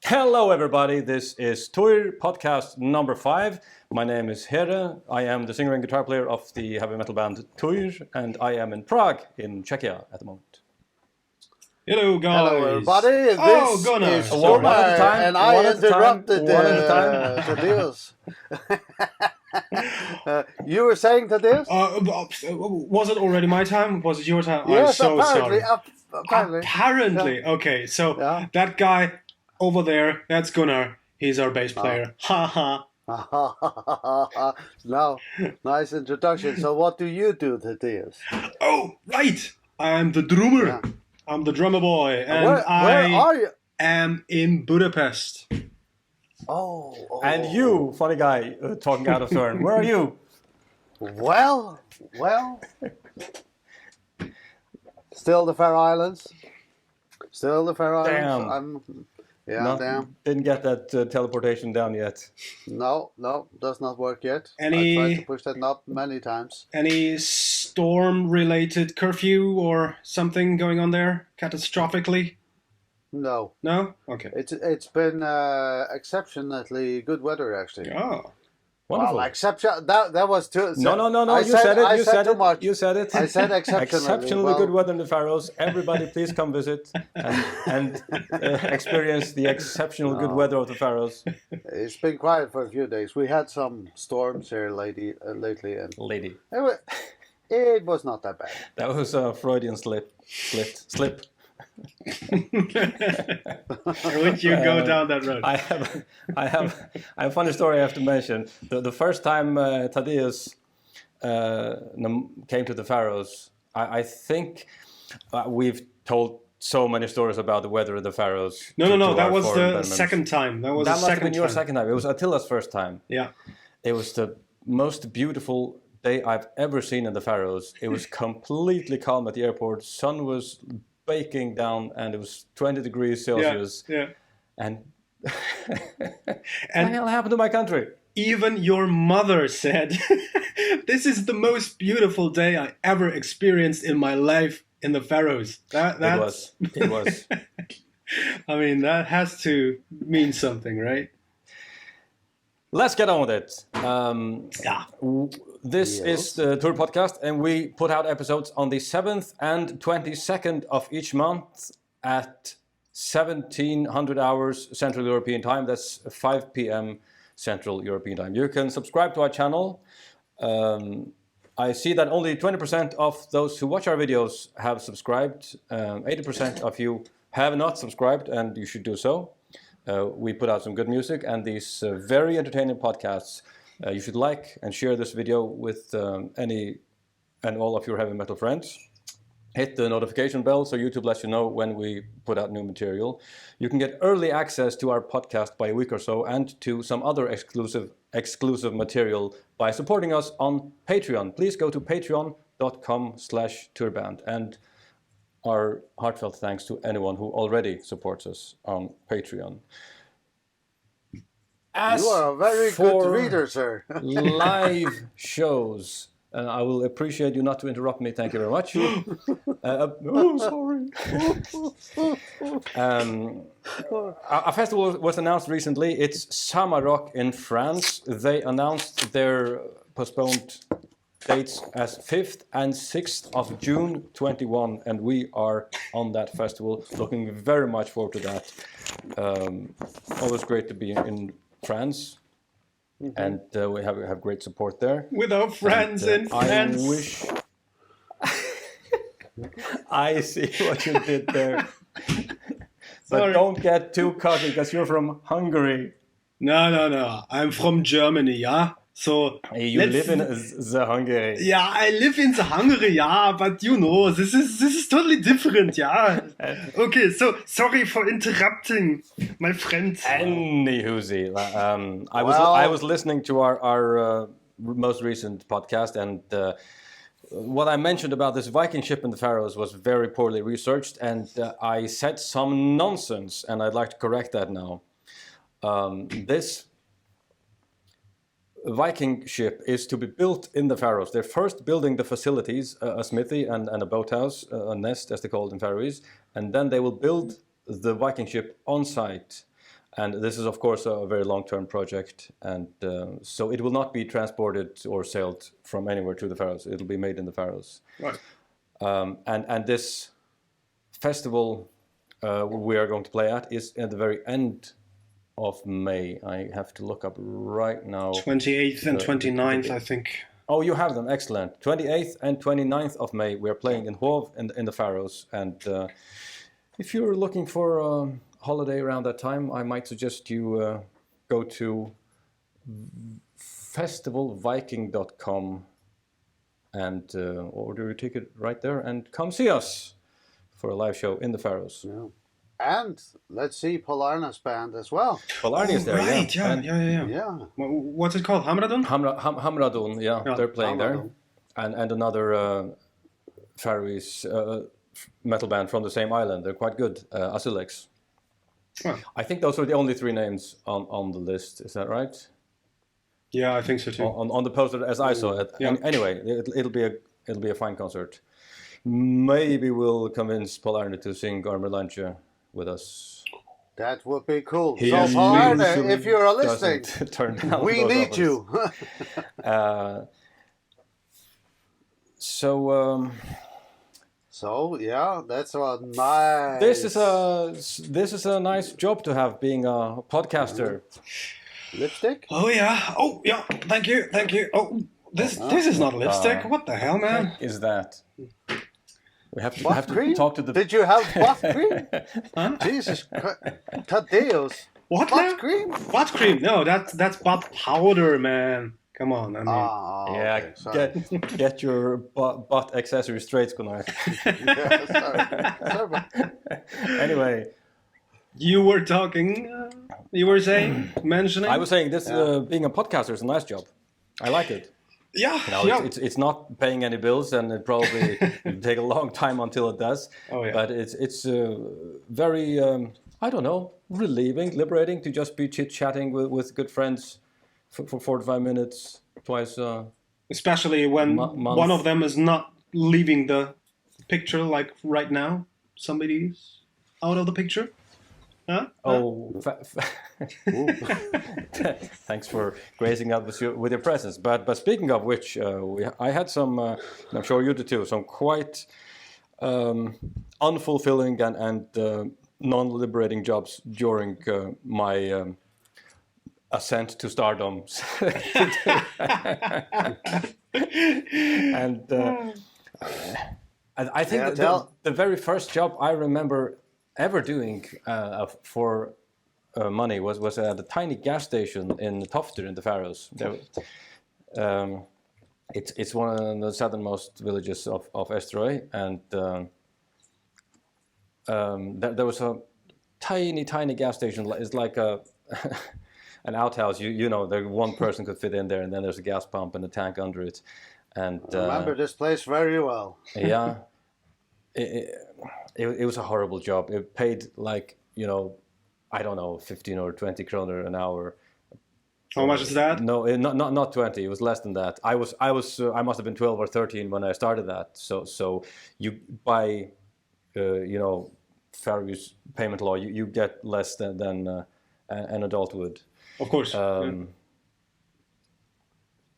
Hello, everybody. This is Týrcast number 5. My name is Here. I am the singer and guitar player of the heavy metal band Týr, and I am in Prague, in Czechia, at the moment. Hello, guys. Hello, everybody. This Gunnar. is One at a time, and I one at a time, interrupted one at a time. Thaddeus. You were saying Thaddeus? Was it already my time? Was it your time? Yes, I'm so apparently. sorry. Apparently. Apparently. Yeah. Okay, so Yeah. that guy over there, that's Gunnar. He's our bass player. Ha ha. No, nice introduction. So what do you do, Thaddeus? Oh, right. I'm the drummer. Yeah. I'm the drummer boy. And Where are you? am in Budapest. Oh. And you, funny guy, talking out of turn. Where are you? Well. Still the Faroe Islands. Damn. Damn. Didn't get that teleportation down yet. No, does not work yet. I Any- tried to push that knob many times. Any storm-related curfew or something going on there? Catastrophically? No. No? Okay. It's been exceptionally good weather actually. Oh. Wonderful. Well, exception that was too. No. I You said it. I You said said too it. much. You said it. I said exceptionally. Exceptionally well, good weather in the Faroes. Everybody, please come visit and experience the exceptional good weather of the Faroes. It's been quiet for a few days. We had some storms here lately, and Lady, it was not that bad. that was a Freudian slip. Would you go down that road? I have a funny story I have to mention. The first time Thaddeus came to the Faroes, I think we've told so many stories about the weather in the Faroes. No. That was the second time. That was That the must have second been your time. second time. It was Attila's first time. Yeah. It was the most beautiful day I've ever seen in the Faroes. It was completely calm at the airport. Sun was baking down, and it was 20 degrees Celsius. Yeah. And what the And hell happened to my country? even your mother said, "This is the most beautiful day I ever experienced in my life in the Faroes." It was. I mean, that has to mean something, right? Let's get on with it. Yeah. This is the Tour podcast, and we put out episodes on the 7th and 22nd of each month at 1700 hours Central European time. That's 5 p.m. Central European time. You can subscribe to our channel. I see that only 20% of those who watch our videos have subscribed. 80% of you have not subscribed, and you should do so. We put out some good music and these very entertaining podcasts. You should like and share this video with any and all of your heavy metal friends. Hit the notification bell so YouTube lets you know when we put out new material. You can get early access to our podcast by a week or so, and to some other exclusive material by supporting us on Patreon. Please go to patreon.com/Týrband. And our heartfelt thanks to anyone who already supports us on Patreon. As You are a very for good reader, sir. live shows, and I will appreciate you not to interrupt me. Thank you very much. Sorry. A festival was announced recently. It's Samarok in France. They announced their postponed dates as 5th and 6th of June 21, and we are on that festival. Looking very much forward to that. Always great to be in France, and we have great support there. With our friends in France. I wish. I see what you did there. But Sorry. don't get too cocky, because you're from Hungary. No. I'm from Germany, yeah? So You let's- live in the Hungary. Yeah, I live in the Hungary, yeah, but you know, this is totally different, yeah. Okay, so sorry for interrupting, my friend. Anywhoozy, I was listening to our most recent podcast, and what I mentioned about this Viking ship in the Faroes was very poorly researched, and I said some nonsense, and I'd like to correct that now. This Viking ship is to be built in the Faroes. They're first building the facilities, a smithy and a boathouse, a nest as they call it in Faroese, and then they will build the Viking ship on site. And this is, of course, a very long-term project, and so it will not be transported or sailed from anywhere to the Faroes. It'll be made in the Faroes. Right. And this festival we are going to play at is at the very end of May. I have to look up right now. 28th and 29th, I think. Oh, you have them. Excellent. 28th and 29th of May. We are playing in Hov in the Faroes. And if you're looking for a holiday around that time, I might suggest you go to festivalviking.com and order your ticket right there and come see us for a live show in the Faroes. Yeah. And let's see Polarna's band as well. Polarni is there, right, yeah. Yeah. What's it called? Hamradun? Hamradun, yeah, they're playing Hamradun. there. And another Faroese metal band from the same island. They're quite good, Asilex. Oh. I think those are the only 3 names on the list. Is that right? Yeah, I think so too. On the poster as I saw it. Yeah. Anyway, it'll be a fine concert. Maybe we'll convince Polarni to sing Garmerlanche with us. That would be cool. He So Polarna, if you're listening, turn down we those need offers. you. So yeah, that's a nice. This is a nice job to have, being a podcaster. Lipstick. Oh yeah. Oh yeah. Thank you. Oh, this is not lipstick. What the hell, man? Is that? We have to Butt cream? talk to the. Did you have butt cream? Huh? Jesus Christ. Tadeus. What Butt now? cream? Butt cream? No, that's butt powder, man. Come on. I mean, Yeah, okay, sorry. get your butt accessory straight, Gunnar. Yeah, sorry. Anyway, you were talking. You were saying, mentioning. I was saying this being a podcaster is a nice job. I like it. Yeah. Now, yeah. it's not paying any bills, and it probably will take a long time until it does. Oh, yeah. But it's very I don't know, relieving, liberating to just be chit-chatting with good friends for 45 minutes twice. Especially when month. one of them is not leaving the picture, like right now. Somebody's out of the picture. Huh? Oh, thanks for gracing us with your presence. But speaking of which, I had some, I'm sure you did too, some quite unfulfilling and non-liberating jobs during my ascent to stardom. And I think the very first job I remember ever doing for money was at a tiny gas station in Toftir in the Faroes. It's one of the southernmost villages of Eysturoy, and there was a tiny gas station. It's like a an outhouse. You know, there one person could fit in there, and then there's a gas pump and a tank under it. And I remember this place very well. Yeah. It was a horrible job. It paid like, I don't know, 15 or 20 kroner an hour. How much is that? No, not 20. It was less than that. I must have been 12 or 13 when I started that. So you by Faroese payment law, you get less than an adult would. Of course.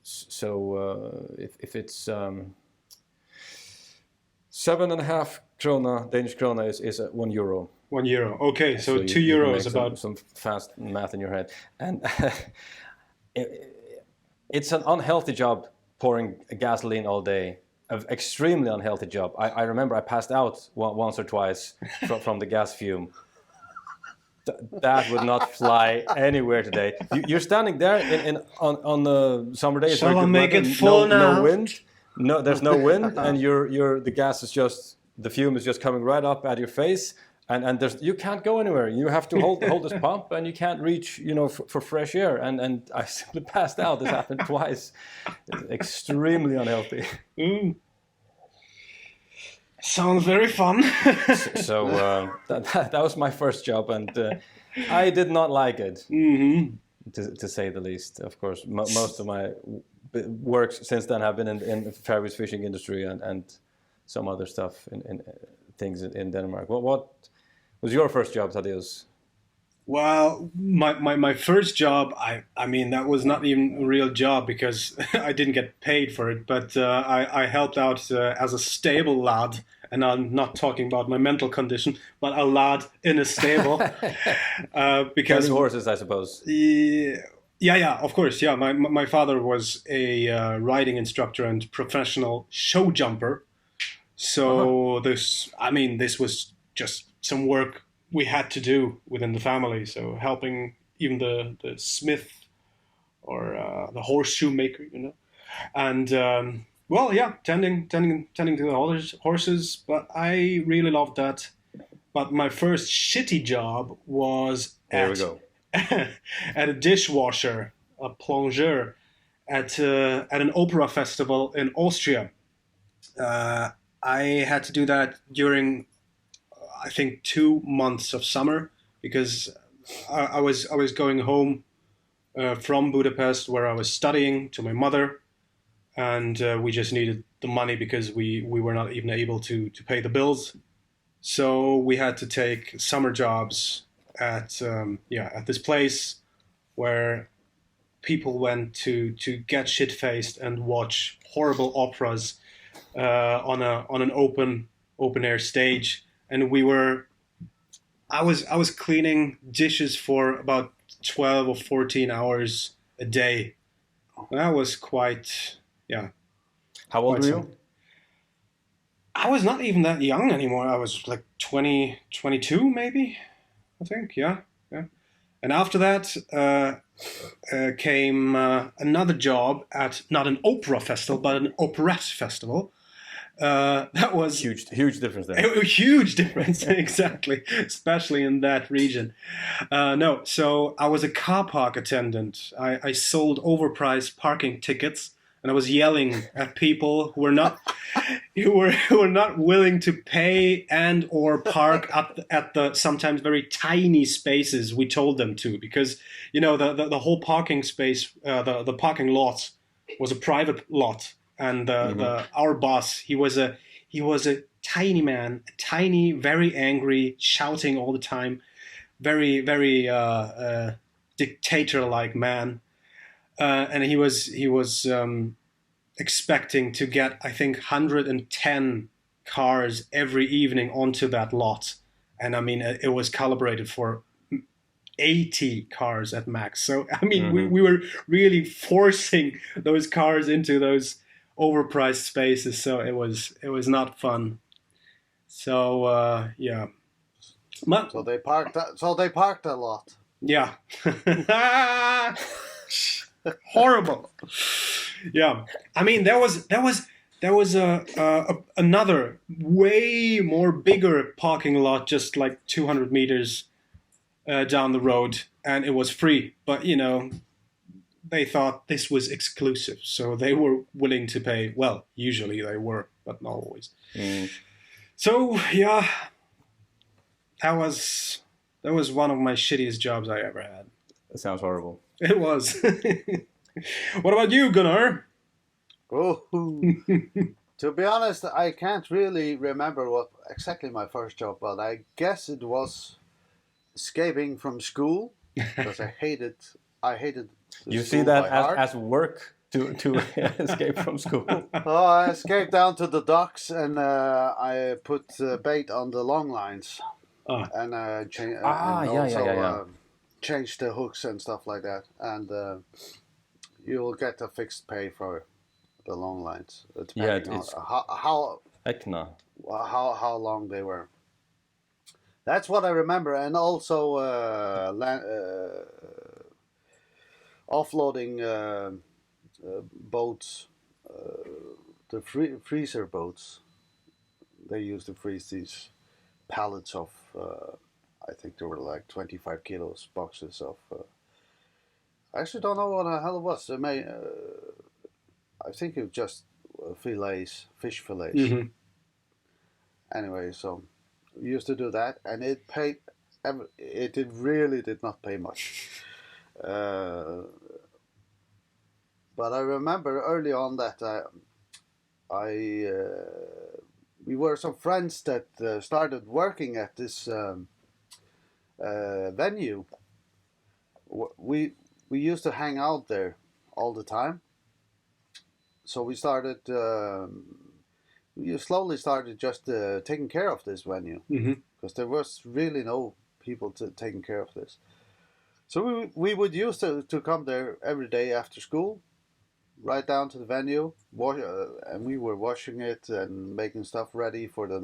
So if it's 7.5 krona, Danish krona is €1. €1. Okay, so you 2 can euros make about. some fast math in your head, and it's an unhealthy job pouring gasoline all day. An extremely unhealthy job. I remember I passed out once or twice from the gas fume. That would not fly anywhere today. You're standing there on the summer days. Shall I make it full now? No wind. No, there's no wind, and the gas is just, the fume is just coming right up at your face, and you can't go anywhere. You have to hold this pump, and you can't reach, for fresh air. And I simply passed out. This happened twice. It's extremely unhealthy. Sounds very fun. So that was my first job, and I did not like it, to say the least. Of course, most of my works since then have been in the Faroese fishing industry and some other stuff in things in Denmark. What was your first job, Thaddeus? Well, my first job, I mean, that was not even a real job because I didn't get paid for it, but I helped out as a stable lad, and I'm not talking about my mental condition, but a lad in a stable, because Tending horses, I suppose. yeah, of course, yeah. My father was a riding instructor and professional show jumper, so this was just some work we had to do within the family. So helping even the smith or the horseshoe maker, and well, yeah, tending to the horses. But I really loved that. But my first shitty job was Here we at go. at a dishwasher, a plongeur, at an opera festival in Austria. Uh, I had to do that during, I think, 2 months of summer because I was going home from Budapest where I was studying to my mother, and we just needed the money because we were not even able to pay the bills. So we had to take summer jobs at this place where people went to get shit faced and watch horrible operas on an open air stage, and I was cleaning dishes for about 12 or 14 hours a day. That was quite, yeah, How old quite were something. you? I was not even that young anymore. I was like 20, 22 maybe, I think. Yeah, yeah. And after that came another job at not an opera festival, but an operette festival. That was Huge difference there. a huge difference, exactly, especially in that region. No, so I was a car park attendant. I sold overpriced parking tickets, and I was yelling at people who were not willing to pay and or park at the sometimes very tiny spaces we told them to, because the whole parking space, the parking lot was a private lot, and our boss, he was a tiny man, tiny, very angry, shouting all the time, very very dictator-like man, and he was expecting to get, I think, 110 cars every evening onto that lot, and I mean it was calibrated for 80 cars at max. So I mean we were really forcing those cars into those overpriced spaces. So it was not fun. So yeah, but So they parked. So they parked a lot. yeah, horrible. Yeah, I mean there was another way more bigger parking lot just like 200 meters down the road, and it was free. But they thought this was exclusive, so they were willing to pay. Well, usually they were, but not always. So yeah, that was one of my shittiest jobs I ever had. That sounds horrible. It was. What about you, Gunnar? Oh, to be honest, I can't really remember what exactly my first job was. I guess it was escaping from school because I hated You see school that by heart. as work to escape from school. Oh, I escaped down to the docks and I put bait on the long lines Ah. and Yeah. changed the hooks and stuff like that. And you'll get a fixed pay for the long lines, depending on it's heck no. how long they were. That's what I remember, and also offloading boats, the freezer boats. They used to freeze these pallets of, I think there were like 25 kilos boxes of. I actually don't know what the hell it was. I think it was just fillets, fish fillets. Mm-hmm. Anyway, so we used to do that, and it paid. It really did not pay much. But I remember early on that we were some friends that started working at this venue, we used to hang out there all the time. So we started. We slowly started just taking care of this venue because there was really no people taking care of this. So we would used to come there every day after school, right down to the venue, and we were washing it and making stuff ready for the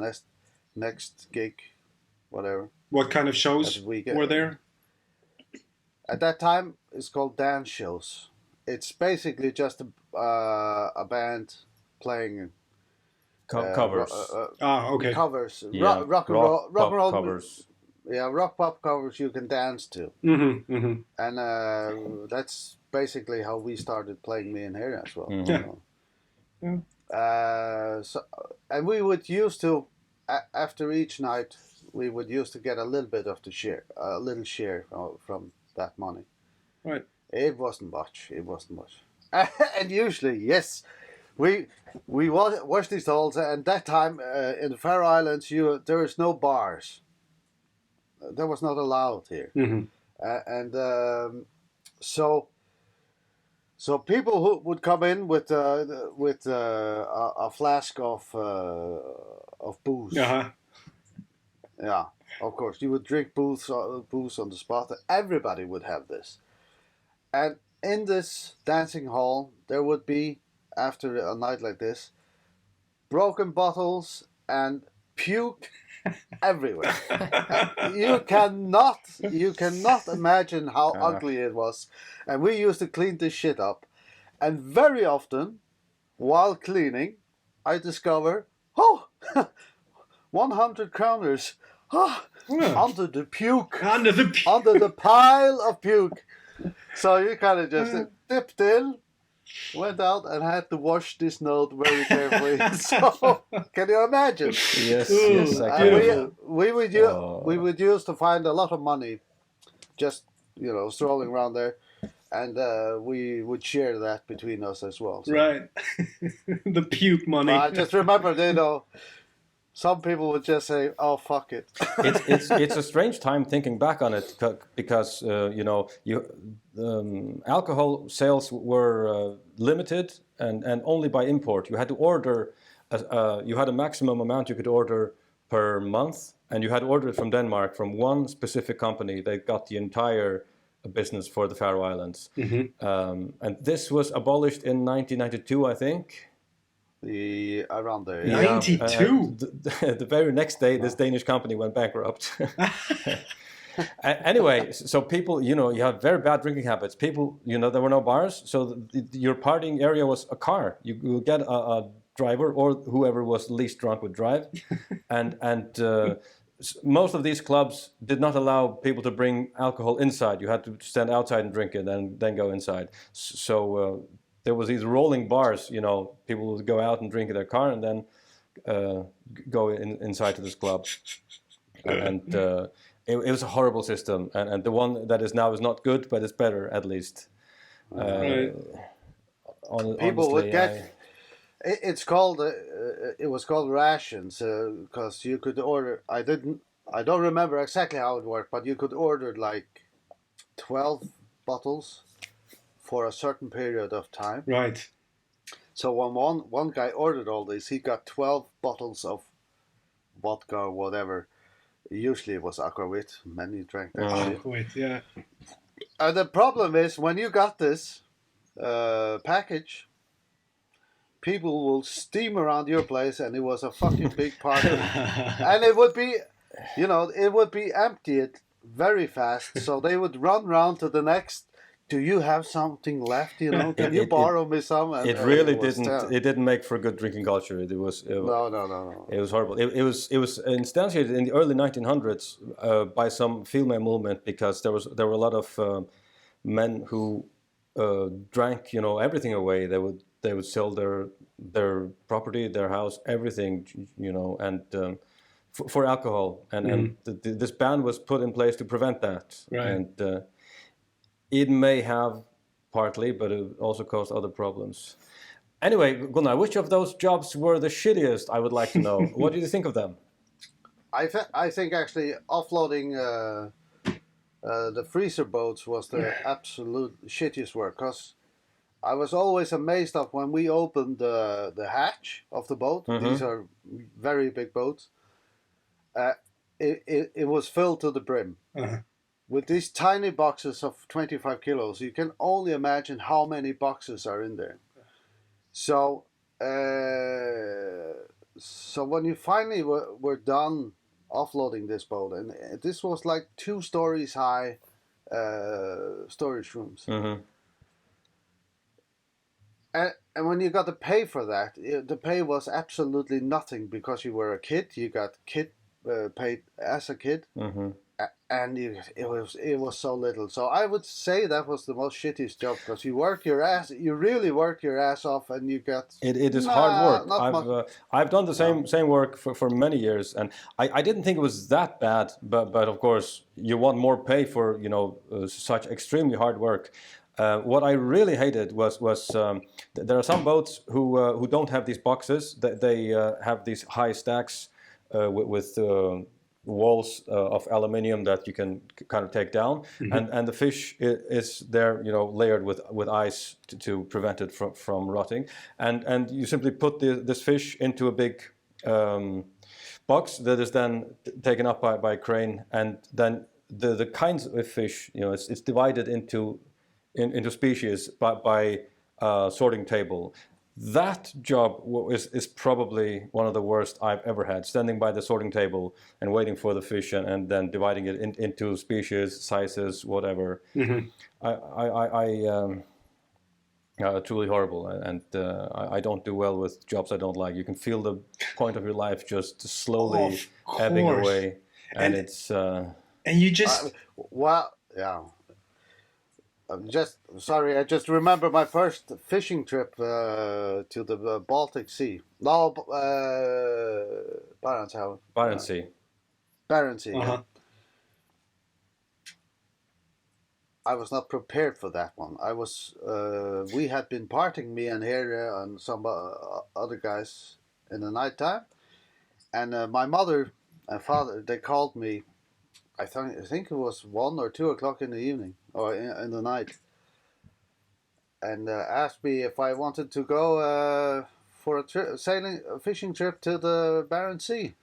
next gig, whatever. What kind of shows were there? At that time, it's called dance shows. It's basically just a band playing covers. Okay. Covers. Yeah. Rock and roll covers. Yeah, rock pop covers you can dance to. And that's basically how we started playing me and here as well. And we would used to, after each night, we would used to get a little bit of the share, a little share from that money. Right. It wasn't much. And usually, yes, we watched these halls. And that time in the Faroe Islands, there is no bars. That was not allowed here. So people who would come in with a flask of booze. Yeah, of course, you would drink booze on the spot. Everybody would have this. And in this dancing hall, there would be, after a night like this, broken bottles and puke everywhere. You cannot imagine how ugly it was. And we used to clean this shit up. And very often, while cleaning, I discover, 100 kroners under the puke. Under the pile of puke. So you kind of just dipped in, went out and had to wash this note very carefully. So can you imagine? Yes, I can. We would use to find a lot of money, just strolling around there, and we would share that between us as well. So. Right, the puke money. I just remember, some people would just say, "Oh, fuck it." It's a strange time thinking back on it because alcohol sales were limited and only by import. You had to order. You had a maximum amount you could order per month, and you had to order it from Denmark from one specific company. They got the entire business for the Faroe Islands, and this was abolished in 1992, I think. Around there. 92. Yeah. The very next day, this Danish company went bankrupt. Anyway, so people, you have very bad drinking habits. People, there were no bars, so your partying area was a car. You would get a driver or whoever was least drunk would drive, and most of these clubs did not allow people to bring alcohol inside. You had to stand outside and drink it, and then go inside. So. There was these rolling bars, people would go out and drink in their car and then go inside to this club. And it was a horrible system. And the one that is now is not good, but it's better at least. People would get... It's called... it was called rations because you could order... I don't remember exactly how it worked, but you could order like 12 bottles for a certain period of time. Right. So when one guy ordered all this, he got 12 bottles of vodka or whatever. Usually it was aquavit. Many drank that shit. Aquavit, yeah. And the problem is, when you got this package, people will steam around your place, and it was a fucking big party. And it would be, it would be emptied very fast. So they would run round to the next. Do you have something left? Can you borrow me some? And, it really didn't. It didn't make for a good drinking culture. It was. No. It was horrible. It was instantiated in the early 1900s by some female movement because there were a lot of men who drank everything away. They would sell their property, their house, everything, and for alcohol. And this ban was put in place to prevent that. Right. And it may have partly, but it also caused other problems. Anyway, Gunnar, which of those jobs were the shittiest? I would like to know. What do you think of them? I think actually offloading The freezer boats was the absolute shittiest work, because I was always amazed of when we opened the hatch of the boat. These are very big boats. It was filled to the brim. With these tiny boxes of 25 kilos, you can only imagine how many boxes are in there. So, so when you finally were done offloading this boat, and this was like 2 stories high storage rooms. And when you got to pay for that, the pay was absolutely nothing, because you were a kid. You got paid as a kid, and it was so little. So I would say that was the most shittiest job, because you really work your ass off, and you get it is hard work. I've done the same work for many years, and I didn't think it was that bad, but of course you want more pay for such extremely hard work. What I really hated was there are some boats who don't have these boxes. They have these high stacks with walls of aluminium that you can kind of take down, and the fish is there, layered with ice to prevent it from rotting, and you simply put this fish into a big box that is then taken up by a crane, and then the kinds of fish, it's divided into species by sorting table. That job is probably one of the worst I've ever had, standing by the sorting table and waiting for the fish and then dividing it into species, sizes, whatever. Truly horrible, and I don't do well with jobs I don't like. You can feel the point of your life just slowly ebbing away, and it's... and you just... well, yeah. I just remember my first fishing trip to the Baltic Sea. No, Barents Sea. Barents Sea. Yeah. I was not prepared for that one. We had been partying, me and Here and some other guys, in the night time, and my mother and father, they called me. I think it was 1 or 2 o'clock in the evening, or in the night, and asked me if I wanted to go for a fishing trip to the Barents Sea.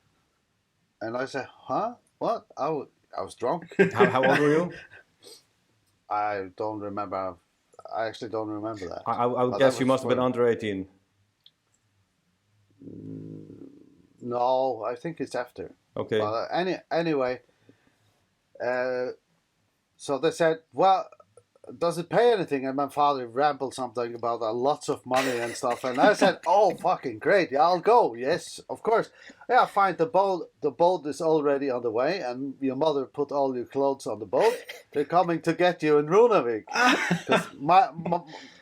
And I said, "Huh? What?" I was drunk. How old were you? I don't remember. I actually don't remember that. I would guess you must have been under 18. No, I think it's after. Okay. But anyway. So they said, "Well, does it pay anything?" And my father rambled something about lots of money and stuff. And I said, "Oh, fucking great! Yeah, I'll go. Yes, of course. Yeah, fine. The boat is already on the way, and your mother put all your clothes on the boat. They're coming to get you in Runavik. Because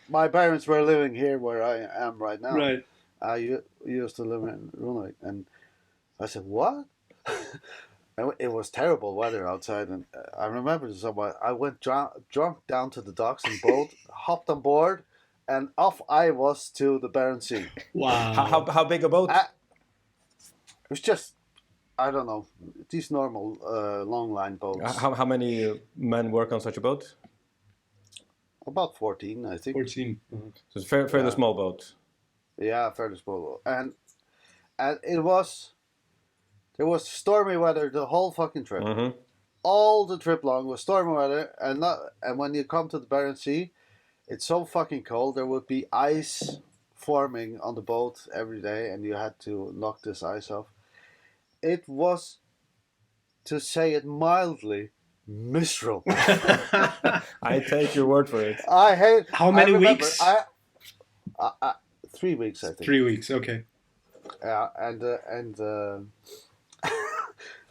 my parents were living here where I am right now. Right. I used to live in Runavik." And I said, "What?" It was terrible weather outside, and I remember I went drunk down to the docks and boat, hopped on board, and off I was to the Barents Sea. Wow! How big a boat? It was just, I don't know, these normal long line boats. How many men work on such a boat? About 14, I think. 14. So it's a fairly small boat. Yeah, fairly small boat, and it was. There was stormy weather the whole fucking trip. All the trip long was stormy weather, and when you come to the Barents Sea, it's so fucking cold. There would be ice forming on the boat every day, and you had to knock this ice off. It was, to say it mildly, miserable. I take your word for it. How many weeks? 3 weeks, I think. 3 weeks. Okay. Yeah, and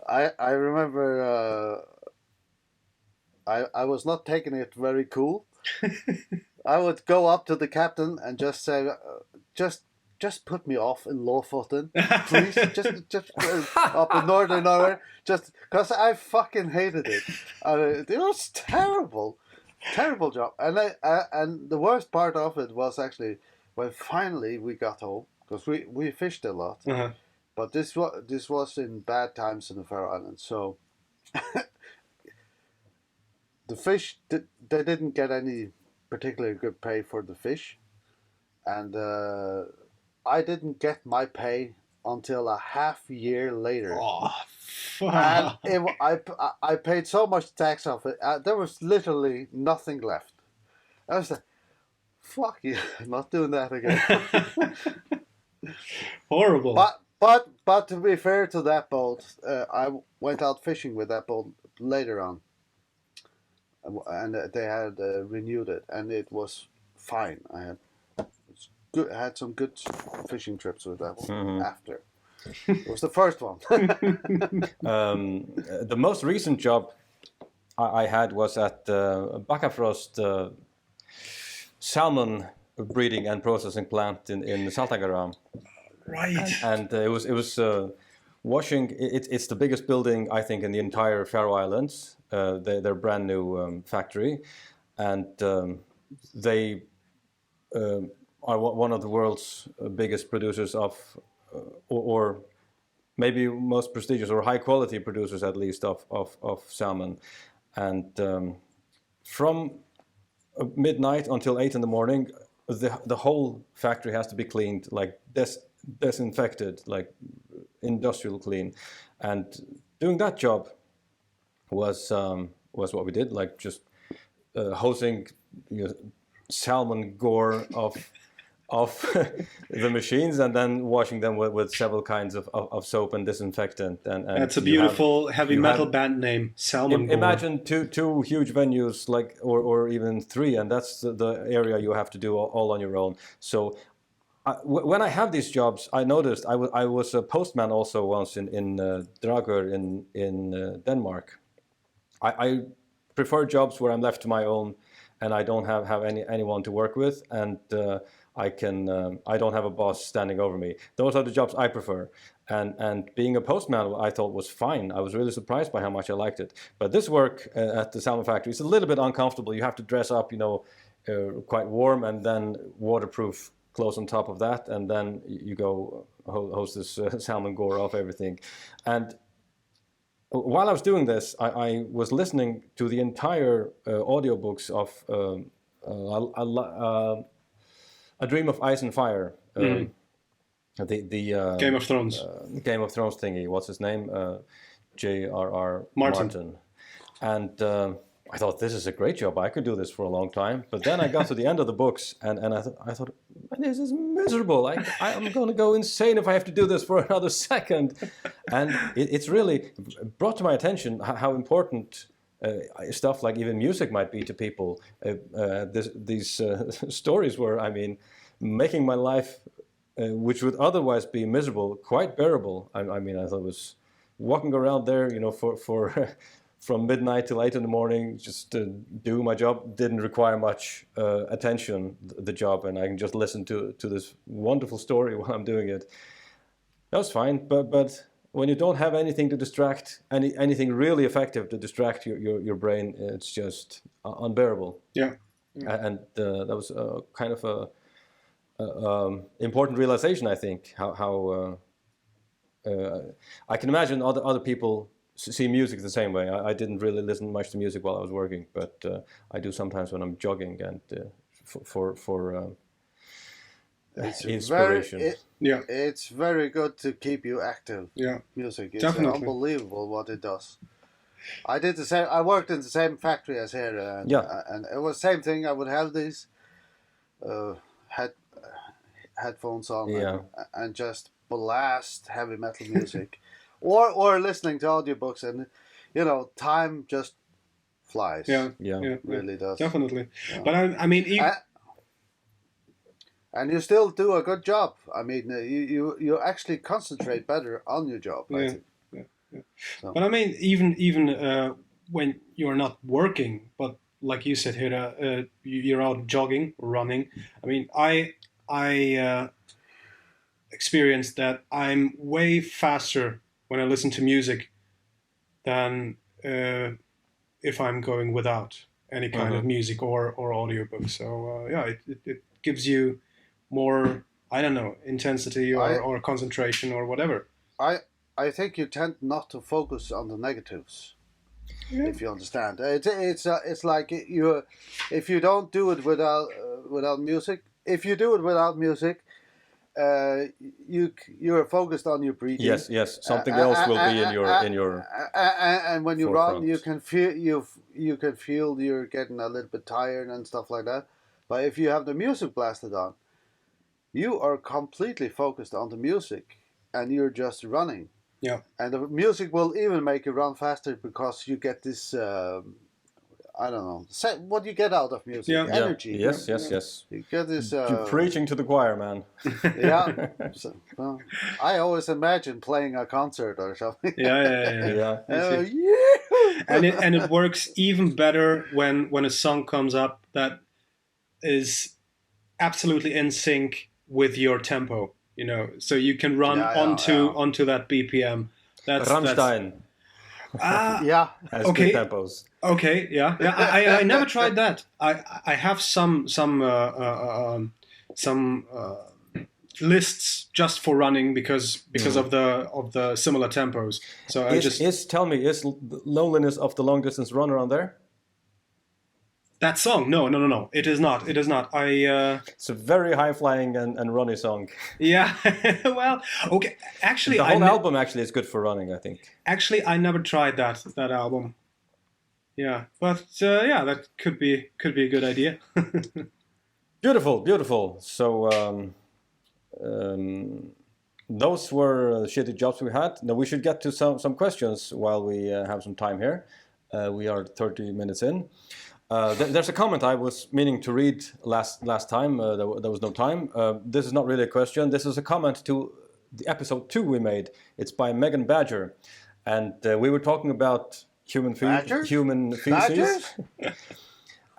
I remember I was not taking it very cool. I would go up to the captain and just say, just put me off in Lofoten, please. just up in Northern Norway, just because I fucking hated it. It was terrible job. And the worst part of it was actually when finally we got home, because we fished a lot. But this was in bad times in the Faroe Islands, so the fish, they didn't get any particularly good pay for the fish, and I didn't get my pay until a half year later. Oh, And I paid so much tax off it, there was literally nothing left. I was like, fuck you, I'm not doing that again. Horrible. But to be fair to that boat, I went out fishing with that boat later on, and they had renewed it, and it was fine. I had some good fishing trips with that one after. It was the first one. The most recent job I had was at Bakkafrost salmon breeding and processing plant in Saltangará. Right. And it was washing. It's the biggest building I think in the entire Faroe Islands. Their brand new factory, and they are one of the world's biggest producers of, or maybe most prestigious or high quality producers at least of salmon, and from midnight until 8 in the morning, the whole factory has to be cleaned, like disinfected, like industrial clean, and doing that job was what we did, like just hosing salmon gore of the machines and then washing them with several kinds of soap and disinfectant. And that's a beautiful heavy metal band name, Salmon Gore. Imagine two huge venues, like or even three, and that's the area you have to do all on your own. So when I have these jobs, I noticed I was a postman also once in Dragur in Denmark. I prefer jobs where I'm left to my own and I don't have anyone to work with, and I don't have a boss standing over me. Those are the jobs I prefer. And being a postman, I thought was fine. I was really surprised by how much I liked it. But this work at the salmon factory is a little bit uncomfortable. You have to dress up, quite warm, and then waterproof clothes on top of that, and then you go host this salmon gore off everything. And while I was doing this, I was listening to the entire audiobooks of A Dream of Ice and Fire, the Game of Thrones. Game of Thrones thingy. What's his name? J.R.R. Martin. And I thought, this is a great job. I could do this for a long time. But then I got to the end of the books, and I thought, this is miserable. I'm going to go insane if I have to do this for another second. And it's really brought to my attention how important stuff like even music might be to people. These stories were, making my life, which would otherwise be miserable, quite bearable. I thought it was walking around there, for from midnight till 8 in the morning, just to do my job. Didn't require much attention, the job, and I can just listen to this wonderful story while I'm doing it. That was fine, but when you don't have anything to distract, anything really effective to distract your brain, it's just unbearable. Yeah. And that was kind of a important realization, I think. How I can imagine other people see music the same way. I didn't really listen much to music while I was working, but I do sometimes when I'm jogging and for inspiration. It's very good to keep you active. Yeah, music. It's definitely unbelievable what it does. I did the same. I worked in the same factory as here, and it was the same thing. I would have these headphones on and just blast heavy metal music. Or listening to audiobooks, and time just flies. Yeah, really does. Definitely. Yeah. But and you still do a good job. You actually concentrate better on your job. I think. So. But even when you're not working, but like you said here, you're out jogging, running. I experienced that I'm way faster when I listen to music than if I'm going without any kind of music or audiobook. So it gives you more, intensity or concentration or whatever. I think you tend not to focus on the negatives If you understand, it's like if you don't do it without music. If you do it without music, you're focused on your breathing. Yes. Something else will be in your. And when you run, forefront. you can feel you're getting a little bit tired and stuff like that. But if you have the music blasted on, you are completely focused on the music, and you're just running. Yeah. And the music will even make you run faster because you get this. I don't know. What you get out of music? Yeah. Energy. Yes. You get this. You're preaching to the choir, man. Yeah. So, I always imagine playing a concert or something. Yeah. Yeah. And it works even better when a song comes up that is absolutely in sync with your tempo. So you can run onto that BPM. That's Rammstein Yeah. has Okay. good tempos. Okay, yeah. I never tried that. I have some lists just for running because of the similar tempos. So Tell me, is Loneliness of the Long Distance Runner on there? that song. No. It is not. It's a very high flying and runny song. Yeah. Well, okay. Actually, The whole album actually is good for running, I think. Actually, I never tried that album. Yeah, but that could be a good idea. Beautiful. So those were the shitty jobs we had. Now we should get to some questions while we have some time here. We are 30 minutes in. There's a comment I was meaning to read last time. There was no time. This is not really a question. This is a comment to the episode 2 we made. It's by Megan Badger, and we were talking about human feces. Badgers?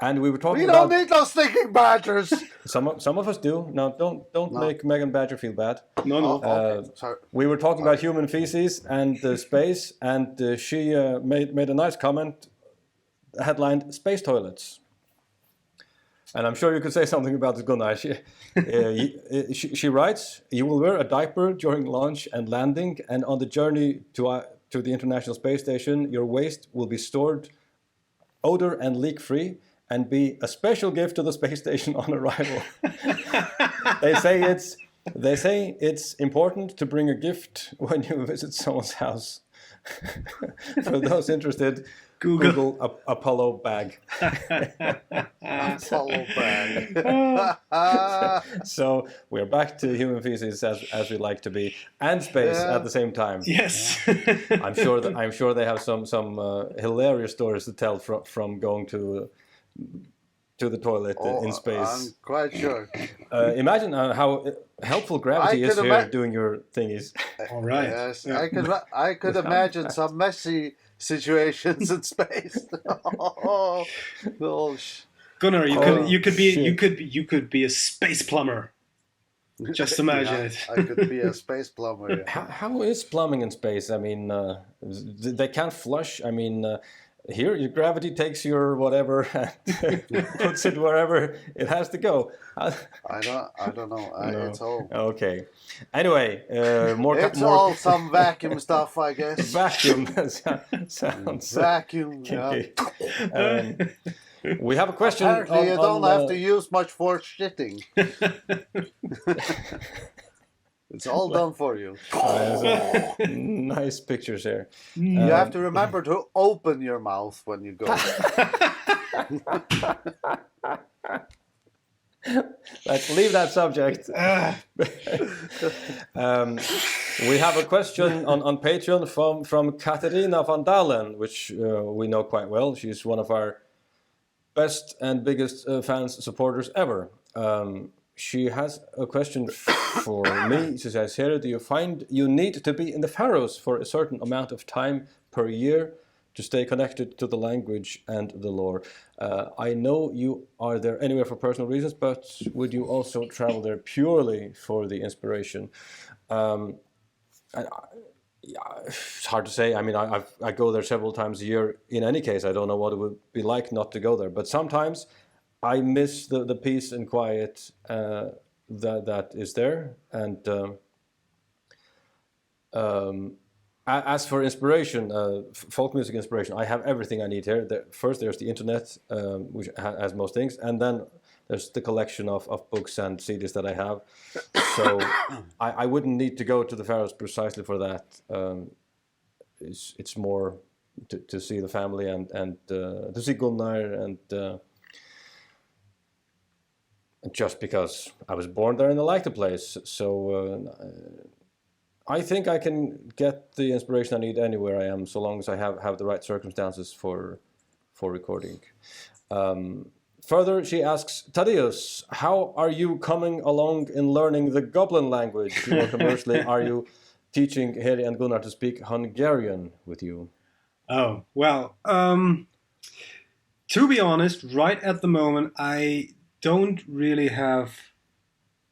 And we were talking We about. don't need those thinking badgers. Some of us do. No, don't make Megan Badger feel bad. No. Okay. Sorry. We were talking about human feces and space, and she made a nice comment, headlined "Space Toilets." And I'm sure you could say something about this, Gunnar. She writes, "You will wear a diaper during launch and landing, and on the journey to the International Space Station, your waste will be stored odor and leak-free, and be a special gift to the space station on arrival." They say it's important to bring a gift when you visit someone's house. For those interested, Google Apollo bag. Apollo bag. So we're back to human feces as we like to be, and space at the same time. Yes. I'm sure they have some hilarious stories to tell from going to the toilet in space. I'm quite sure. Imagine how helpful gravity is here doing your thingies. All right. Yes, I could imagine some messy situations in space. Gunnar, you could be a space plumber. Just imagine it. I could be a space plumber. Yeah. How is plumbing in space? I mean, they can't flush. I mean, here your gravity takes your whatever and puts it wherever it has to go. I don't know. No. It's all. Okay. Anyway, It's all some vacuum stuff, I guess. Vacuum sounds Vacuum. kinky. Yeah. We have a question. Apparently, you don't have to use much for shitting. It's all done for you. Nice pictures here. You have to remember to open your mouth when you go. Let's leave that subject. We have a question on Patreon from Katerina van Dalen, which we know quite well. She's one of our best and biggest fans, supporters ever. She has a question for me. She says here, do you find you need to be in the Faroes for a certain amount of time per year to stay connected to the language and the lore? I know you are there anyway for personal reasons, but would you also travel there purely for the inspiration? It's hard to say. I mean, I go there several times a year. In any case, I don't know what it would be like not to go there. But sometimes I miss the peace and quiet that is there, and As for inspiration, folk music inspiration, I have everything I need here. First, there's the internet, which has most things, and then there's the collection of books and CDs that I have. So I wouldn't need to go to the Faroes precisely for that. It's more to see the family and to see Gunnar and just because I was born there and I like the place. So I think I can get the inspiration I need anywhere I am, so long as I have the right circumstances for recording. Further, she asks, Thaddeus, how are you coming along in learning the Goblin language? Or conversely, are you teaching Heri and Gunnar to speak Hungarian with you? Oh, well, to be honest, right at the moment, I don't really have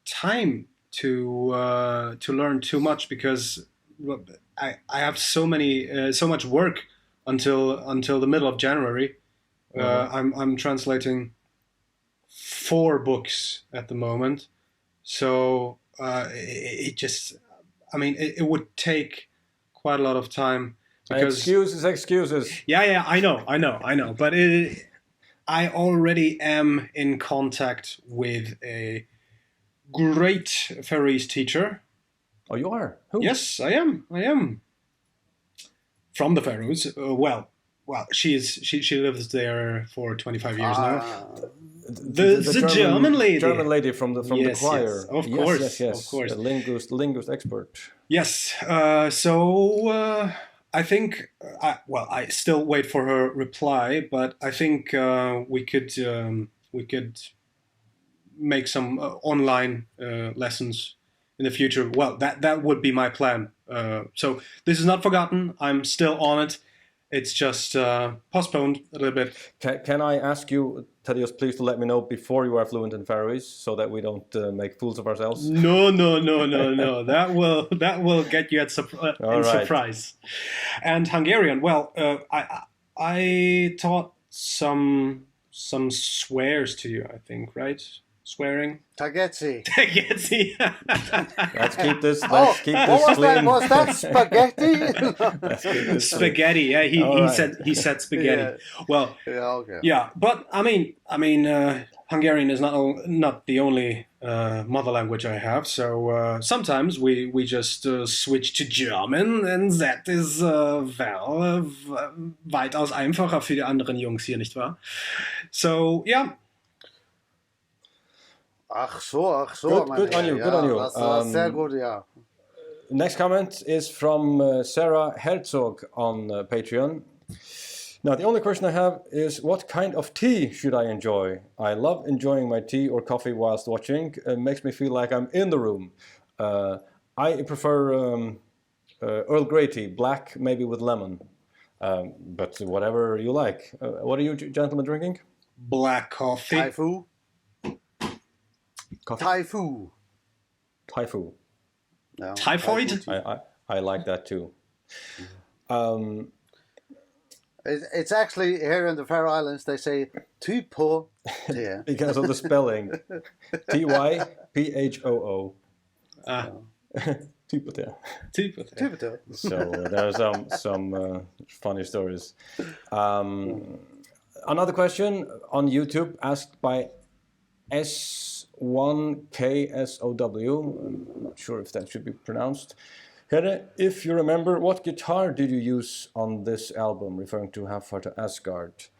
time to learn too much because I have so much work until the middle of January. I'm translating 4 books at the moment, so it would take quite a lot of time. Because, excuses. Yeah, I know. But I already am in contact with a great Faroese teacher. Oh, you are? Who? Yes, I am. From the Faroes. Well, she lives there for 25 years now. The German lady. German lady from the choir. Yes, of course. Of course. The linguist expert. Yes. So I think I still wait for her reply, but I think we could make some online lessons in the future. Well, that would be my plan. So this is not forgotten. I'm still on it. It's just postponed a little bit. Can I ask you, Thaddeus, please to let me know before you are fluent in Faroese, so that we don't make fools of ourselves? No. That will get you surprise. And Hungarian. Well, I taught some swears to you, I think, right? Swearing. Tagetsi. Let's keep this. What was clean. that? Was that spaghetti? Spaghetti. Yeah, he said spaghetti. Yeah. Well. Yeah. Okay. Yeah, but I mean, Hungarian is not the only mother language I have. So sometimes we just switch to German, and that is weitaus einfacher für die anderen Jungs hier, nicht wahr? So yeah. Ach so. Good on you. That's sehr gut, yeah. Next comment is from Sarah Herzog on Patreon. Now, the only question I have is, what kind of tea should I enjoy? I love enjoying my tea or coffee whilst watching. It makes me feel like I'm in the room. I prefer Earl Grey tea, black, maybe with lemon. But whatever you like. What are you gentlemen drinking? Black coffee. Taifu. Coffee? Taifu. No, Typhoid? I like that too. It's actually here in the Faroe Islands they say typo. Yeah. Because of the spelling. Typhoo. Typote. Typo. So there are some funny stories. Another question on YouTube asked by S1KSOW. I'm not sure if that should be pronounced. Here, if you remember, what guitar did you use on this album, referring to Half Far to Asgard?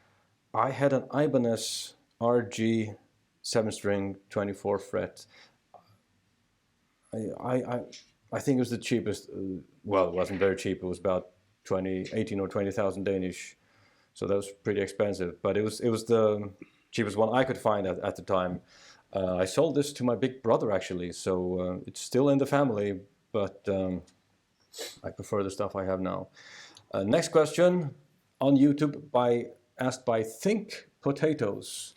I had an Ibanez RG 7-string 24 fret. I think it was the cheapest. Well, it wasn't very cheap. It was about 18 or 20,000 Danish. So that was pretty expensive. But it was the cheapest one I could find at the time. I sold this to my big brother, actually. So it's still in the family, but I prefer the stuff I have now. Next question on YouTube asked by Think Potatoes.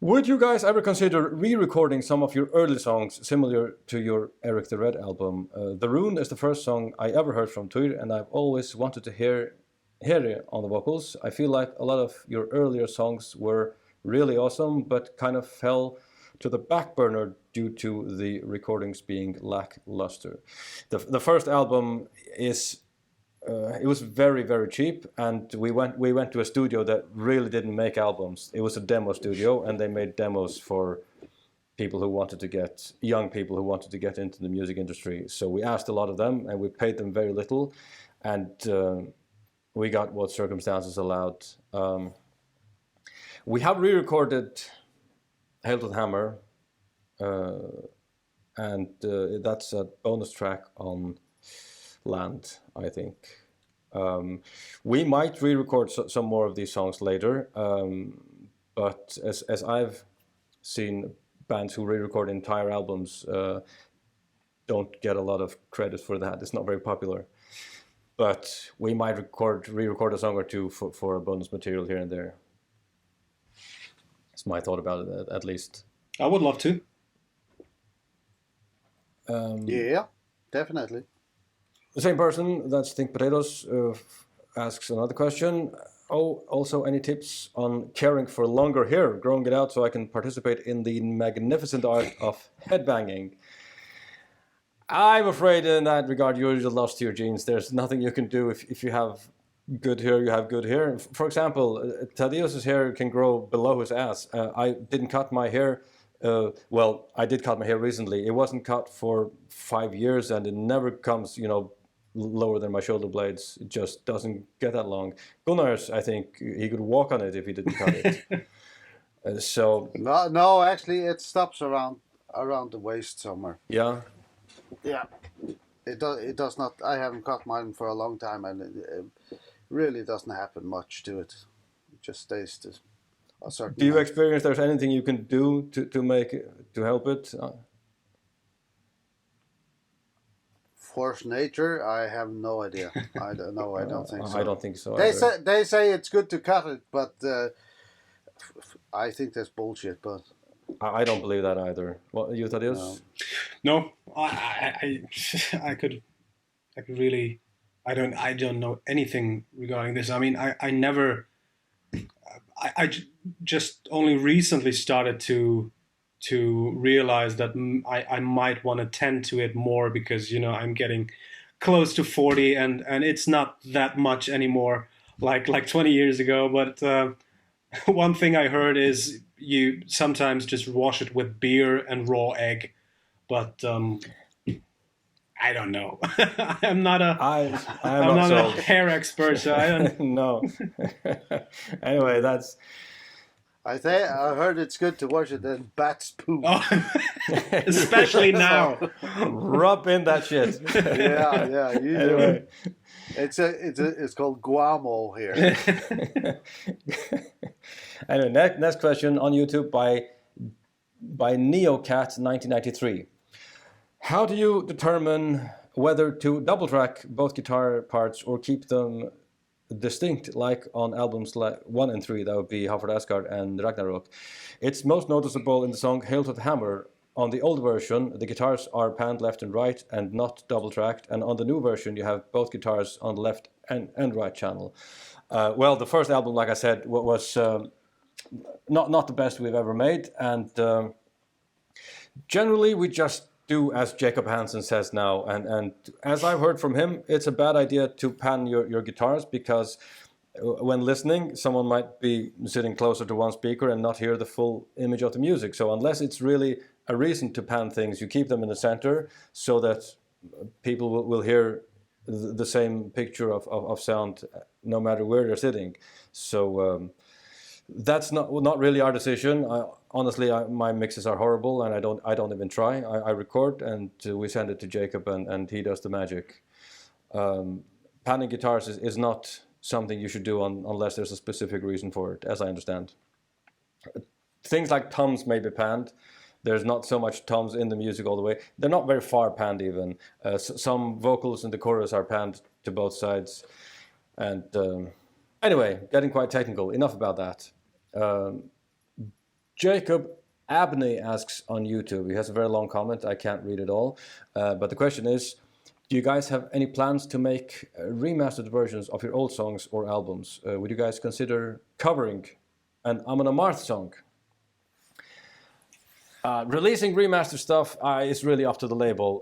Would you guys ever consider re-recording some of your early songs similar to your Eric the Red album? The Rune is the first song I ever heard from Týr, and I've always wanted to hear it on the vocals. I feel like a lot of your earlier songs were really awesome, but kind of fell to the back burner due to the recordings being lackluster. The first album is it was very, very cheap, and we went to a studio that really didn't make albums. It was a demo studio, and they made demos for people who wanted to young people who wanted to get into the music industry. So we asked a lot of them, and we paid them very little, and we got what circumstances allowed. We have re-recorded Hail to the Hammer, and that's a bonus track on Land, I think. We might re-record some more of these songs later, but as I've seen, bands who re-record entire albums don't get a lot of credit for that. It's not very popular. But we might re-record a song or two for a bonus material here and there. That's my thought about it, at least. I would love to. Yeah, definitely. The same person, that's Think Potatoes, asks another question. Oh, also any tips on caring for longer hair, growing it out so I can participate in the magnificent art of headbanging? I'm afraid in that regard you're just lost to your genes. There's nothing you can do. If you have good hair, you have good hair. For example, Thaddeus's hair can grow below his ass. I didn't cut my hair. Well, I did cut my hair recently. It wasn't cut for 5 years, and it never comes, lower than my shoulder blades. It just doesn't get that long. Gunnar's, I think he could walk on it if he didn't cut it. So no, actually, it stops around the waist somewhere. Yeah. Yeah, it does not. I haven't cut mine for a long time, and it really doesn't happen much to it. It just stays to a certain. Do you experience there's anything you can do to help it? Force nature? I have no idea. I don't know. I don't think so. I don't think so. They say it's good to cut it, but I think that's bullshit. But I don't believe that either. What you thought is? No, I could really. I don't know anything regarding this. I mean, I never. I just only recently started to realize that I might want to tend to it more because I'm getting close to 40 and it's not that much anymore like 20 years ago. But one thing I heard is you sometimes just wash it with beer and raw egg, but I don't know. I'm not a hair expert, so I don't know. Anyway, that's. I heard it's good to wash it in bat's poop. Oh, especially now. Rub in that shit. Yeah. You anyway. It's called guamo here. Anyway, next question on YouTube by Neocat 1993. How do you determine whether to double track both guitar parts or keep them distinct, like on albums like 1 and 3, that would be Halford Asgard and Ragnarok? It's most noticeable in the song Hail to the Hammer. On the old version, the guitars are panned left and right and not double tracked, and on the new version you have both guitars on the left and right channel. Well, the first album, like I said, was not the best we've ever made, and generally we just do as Jacob Hansen says now, and as I've heard from him, it's a bad idea to pan your guitars, because when listening, someone might be sitting closer to one speaker and not hear the full image of the music. So unless it's really a reason to pan things, you keep them in the center so that people will hear the same picture of sound no matter where they're sitting. So that's not really our decision. Honestly, my mixes are horrible, and I don't even try. I record and we send it to Jacob, and he does the magic. Panning guitars is not something you should do unless there's a specific reason for it, as I understand. Things like toms may be panned. There's not so much toms in the music all the way. They're not very far panned even. Some vocals in the chorus are panned to both sides. And anyway, getting quite technical. Enough about that. Jacob Abney asks on YouTube. He has a very long comment. I can't read it all. But the question is, do you guys have any plans to make remastered versions of your old songs or albums? Would you guys consider covering an Amon Amarth song? Releasing remastered stuff is really up to the label.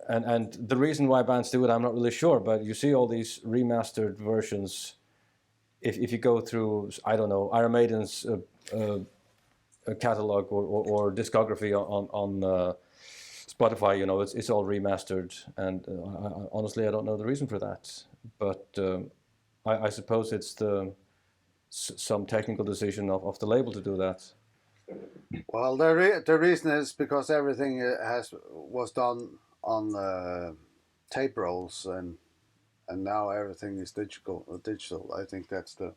And the reason why bands do it, I'm not really sure. But you see all these remastered versions. If you go through, I don't know, Iron Maiden's catalog or discography on Spotify, you know, it's all remastered. And honestly, I don't know the reason for that. But I suppose it's some technical decision of the label to do that. Well, the reason is because everything was done on tape rolls, and now everything is digital. I think that's the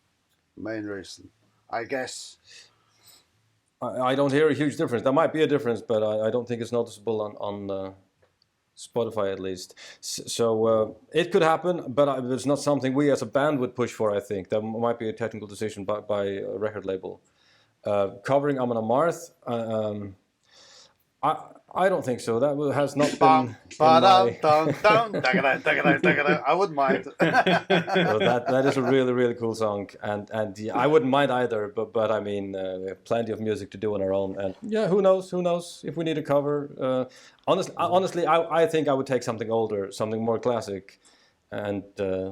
main reason, I guess. I don't hear a huge difference. There might be a difference, but I don't think it's noticeable on Spotify at least. So it could happen, but it's not something we as a band would push for, I think. There might be a technical decision by a record label. Covering Amon Amarth, I don't think so. That has not been I wouldn't mind. So that is a really, really cool song, and yeah, I wouldn't mind either. But I mean, we have plenty of music to do on our own, and yeah, who knows if we need a cover. Honestly, I think I would take something older, something more classic, and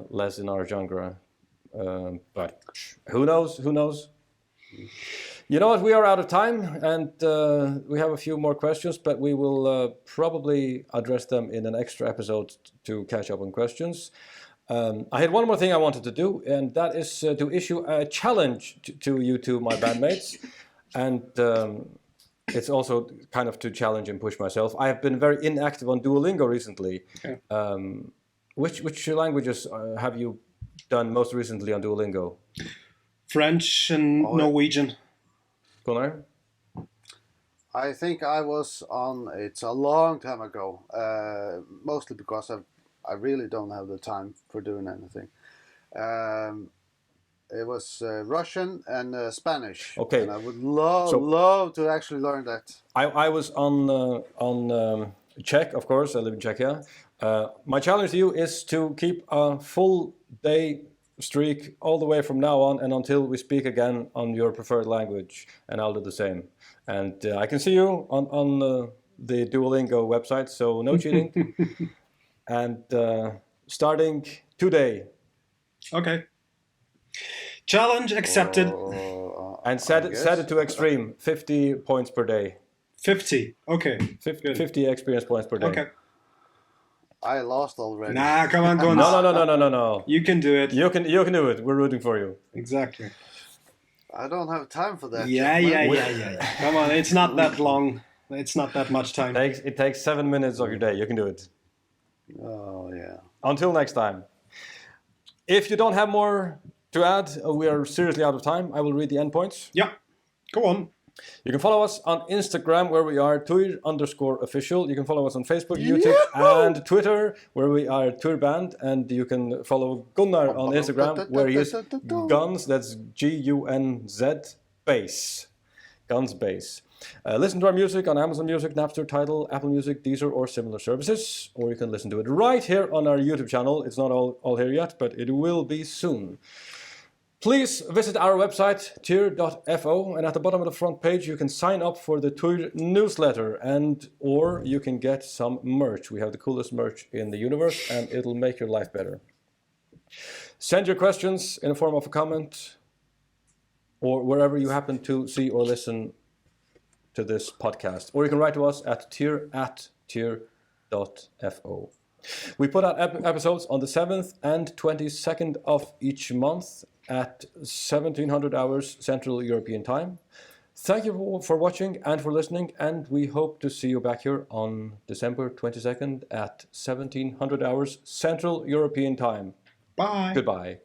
less in our genre. But who knows? You know what, we are out of time, and we have a few more questions, but we will probably address them in an extra episode to catch up on questions. I had one more thing I wanted to do, and that is to issue a challenge to you two, my bandmates. And it's also kind of to challenge and push myself. I have been very inactive on Duolingo recently. Okay. Which languages have you done most recently on Duolingo? French and Norwegian. Gunnar? I think I was on. It's a long time ago. Mostly because I really don't have the time for doing anything. It was Russian and Spanish. Okay. And I would love to actually learn that. I was on Czech, of course. I live in Czechia. My challenge to you is to keep a full day streak all the way from now on and until we speak again on your preferred language, and I'll do the same. And I can see you on the Duolingo website, so no cheating. And starting today. Okay. Challenge accepted. And set it to extreme. 50 points per day. 50. Okay. 50 experience points per day. Okay. I lost already. Nah, come on, Gunnar. No. You can do it. You can do it. We're rooting for you. Exactly. I don't have time for that. Yeah. Come on, it's not that long. It's not that much time. It takes 7 minutes of your day. You can do it. Oh, yeah. Until next time. If you don't have more to add, we are seriously out of time. I will read the endpoints. Yeah, go on. You can follow us on Instagram, where we are Týr_official. You can follow us on Facebook, YouTube, and Twitter, where we are Týrband. And you can follow Gunnar on Instagram, where he is Guns, that's Gunz bass. Guns bass. Listen to our music on Amazon Music, Napster, Tidal, Apple Music, Deezer, or similar services. Or you can listen to it right here on our YouTube channel. It's not all here yet, but it will be soon. Please visit our website, Týr.fo, and at the bottom of the front page you can sign up for the Týr newsletter, or you can get some merch. We have the coolest merch in the universe, and it'll make your life better. Send your questions in the form of a comment, or wherever you happen to see or listen to this podcast. Or you can write to us at Týr@Týr.fo. We put out episodes on the 7th and 22nd of each month at 1700 hours Central European Time. Thank you for watching and for listening, and we hope to see you back here on December 22nd at 1700 hours Central European Time. Bye. Goodbye.